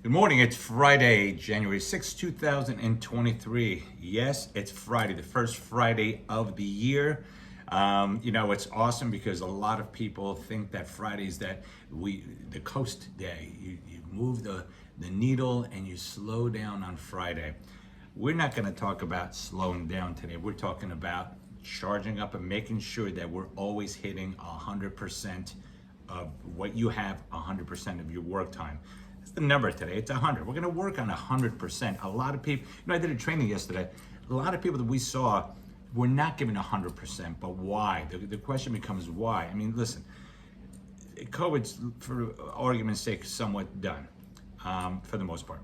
Good morning. It's Friday, January 6, 2023. Yes, it's Friday, the first Friday of the year. It's awesome because a lot of people think that Friday is the coast day. You move the needle and you slow down on Friday. We're not going to talk about slowing down today. We're talking about charging up and making sure that we're always hitting 100% of what you have, 100% of your work time. That's the number today. It's 100. We're going to work on 100%. A lot of people, I did a training yesterday. A lot of people that we saw were not giving 100%, but why? The question becomes why. I mean, listen, COVID's, for argument's sake, somewhat done for the most part.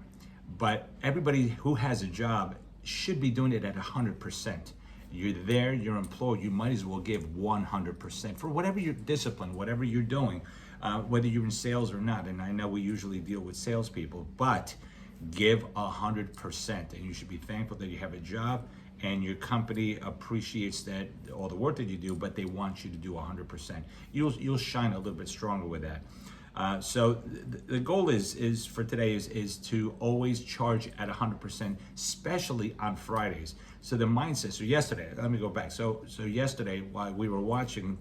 But everybody who has a job should be doing it at 100%. You're there, you're employed, you might as well give 100% for whatever your discipline, whatever you're doing, whether you're in sales or not. And I know we usually deal with salespeople, but give 100%. And you should be thankful that you have a job and your company appreciates that all the work that you do, but they want you to do 100%. You'll shine a little bit stronger with that. So the goal is for today is to always charge at 100%, especially on Fridays. So the mindset. So yesterday, let me go back. So yesterday, while we were watching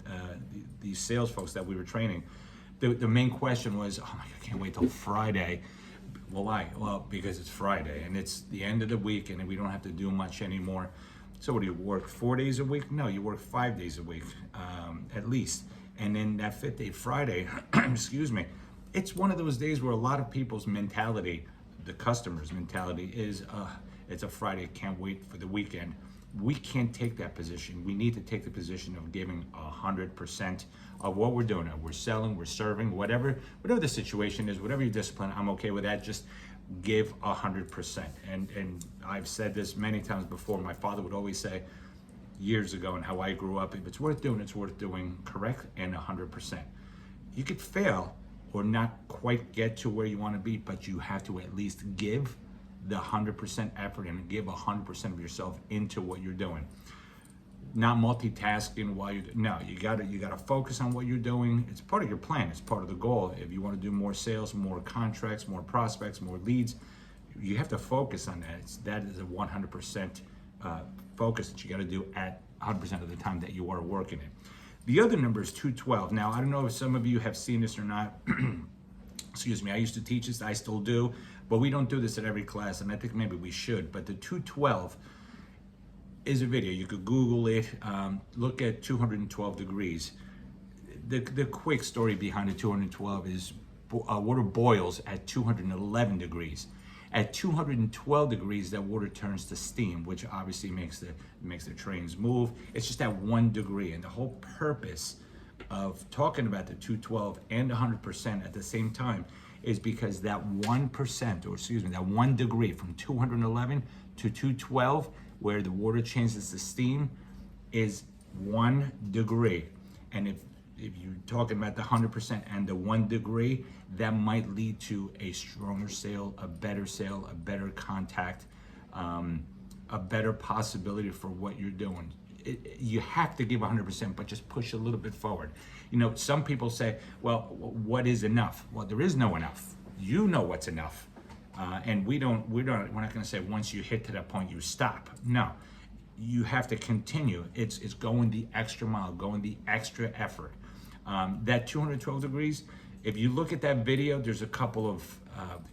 these sales folks that we were training, the main question was, oh my God, I can't wait till Friday. Well, why? Well, because it's Friday and it's the end of the week and we don't have to do much anymore. So what do you work 4 days a week? No, you work 5 days a week, at least. And then that fifth day, Friday, excuse me, it's one of those days where a lot of people's mentality, the customer's mentality is, it's a Friday, can't wait for the weekend. We can't take that position. We need to take the position of giving 100% of what we're doing. We're selling, we're serving, whatever the situation is, whatever your discipline, I'm okay with that. Just give 100%. And I've said this many times before. My father would always say, years ago and how I grew up, if it's worth doing correct and 100%. You could fail or not quite get to where you want to be, but you have to at least give the 100% effort and give 100% of yourself into what you're doing. Not multitasking while you gotta focus on what you're doing. It's part of your plan. It's part of the goal. If you want to do more sales, more contracts, more prospects, more leads, you have to focus on that. That is a 100% focus that you got to do at 100% of the time that you are working it. The other number is 212. Now, I don't know if some of you have seen this or not. Excuse me, I used to teach this, I still do, but we don't do this at every class, and I think maybe we should. But the 212 is a video. You could Google it, look at 212 degrees. The quick story behind the 212 is water boils at 211 degrees. At 212 degrees, that water turns to steam, which obviously makes the trains move. It's just that 1 degree. And the whole purpose of talking about the 212 and 100% at the same time is because that 1%, or excuse me, that 1 degree from 211 to 212, where the water changes to steam, is 1 degree. And if you're talking about the 100% and the 1 degree, that might lead to a stronger sale, a better contact, a better possibility for what you're doing. You have to give 100%, but just push a little bit forward. Some people say, well, what is enough? Well, there is no enough. You know what's enough. And we're not going to say once you hit to that point, you stop. No, you have to continue. It's going the extra mile, going the extra effort. That 212 degrees, if you look at that video, there's a couple of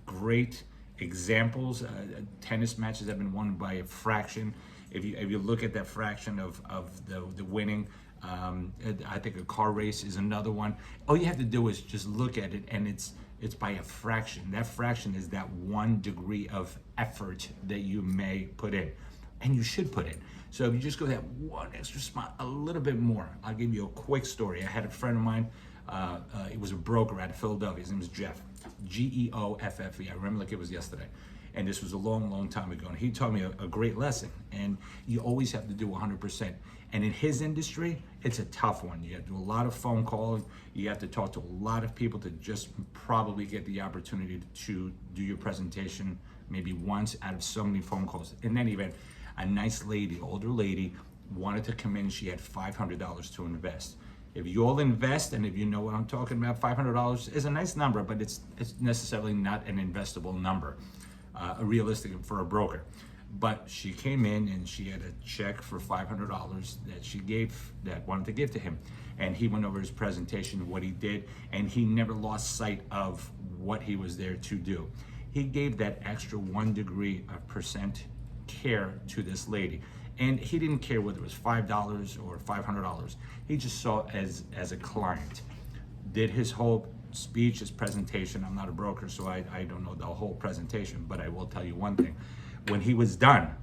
great examples. Tennis matches have been won by a fraction. If you look at that fraction of the winning, I think a car race is another one. All you have to do is just look at it, and it's by a fraction. That fraction is that 1 degree of effort that you may put in, and you should put in. So if you just go that one extra spot, a little bit more. I'll give you a quick story. I had a friend of mine, he was a broker out of Philadelphia. His name was Jeff, Geoffe. I remember like it was yesterday. And this was a long, long time ago. And he taught me a great lesson. And you always have to do 100%. And in his industry, it's a tough one. You have to do a lot of phone calling. You have to talk to a lot of people to just probably get the opportunity to do your presentation maybe once out of so many phone calls. In any event, a nice lady, older lady, wanted to come in. She had $500 to invest. If you all invest, and if you know what I'm talking about, $500 is a nice number, but it's necessarily not an investable number, realistic for a broker. But she came in and she had a check for $500 that wanted to give to him. And he went over his presentation, what he did, and he never lost sight of what he was there to do. He gave that extra 1 degree of percent care to this lady. And he didn't care whether it was $5 or $500. He just saw as a client. Did his whole speech, his presentation. I'm not a broker, so I don't know the whole presentation, but I will tell you one thing. When he was done,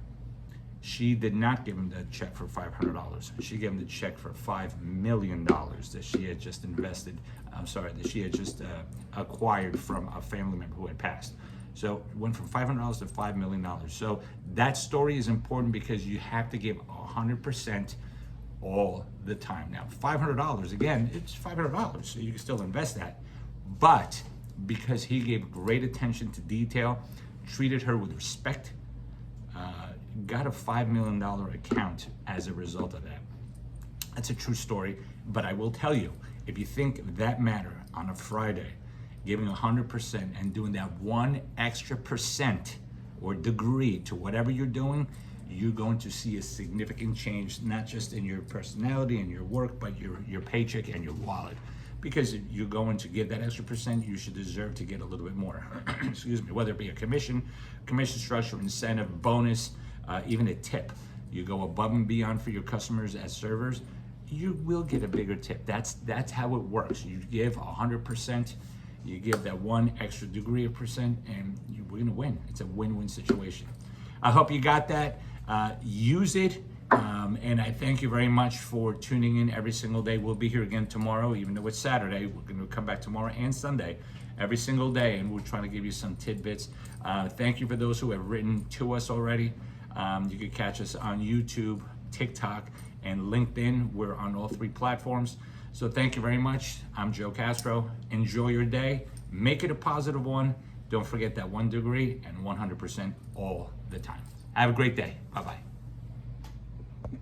she did not give him the check for $500. She gave him the check for $5 million that she had just that she had just acquired from a family member who had passed. So it went from $500 to $5 million. So that story is important because you have to give 100% all the time. Now, $500, again, it's $500, so you can still invest that. But because he gave great attention to detail, treated her with respect, got a $5 million account as a result of that. That's a true story, but I will tell you, if you think that matter on a Friday, giving 100% and doing that 1 extra percent or degree to whatever you're doing, you're going to see a significant change, not just in your personality and your work, but your paycheck and your wallet. Because if you're going to give that extra percent, you should deserve to get a little bit more. Excuse me, whether it be a commission structure, incentive, bonus, even a tip. You go above and beyond for your customers as servers, you will get a bigger tip. That's how it works. You give 100%, you give that 1 extra degree of percent, and we're gonna win. It's a win-win situation. I hope you got that. Use it. And I thank you very much for tuning in every single day. We'll be here again tomorrow, even though it's Saturday. We're going to come back tomorrow and Sunday, every single day, and we're trying to give you some tidbits. Thank you for those who have written to us already. You can catch us on YouTube, TikTok, and LinkedIn. We're on all 3 platforms. So thank you very much. I'm Joe Castro. Enjoy your day. Make it a positive one. Don't forget that 1 degree and 100% all the time. Have a great day. Bye-bye.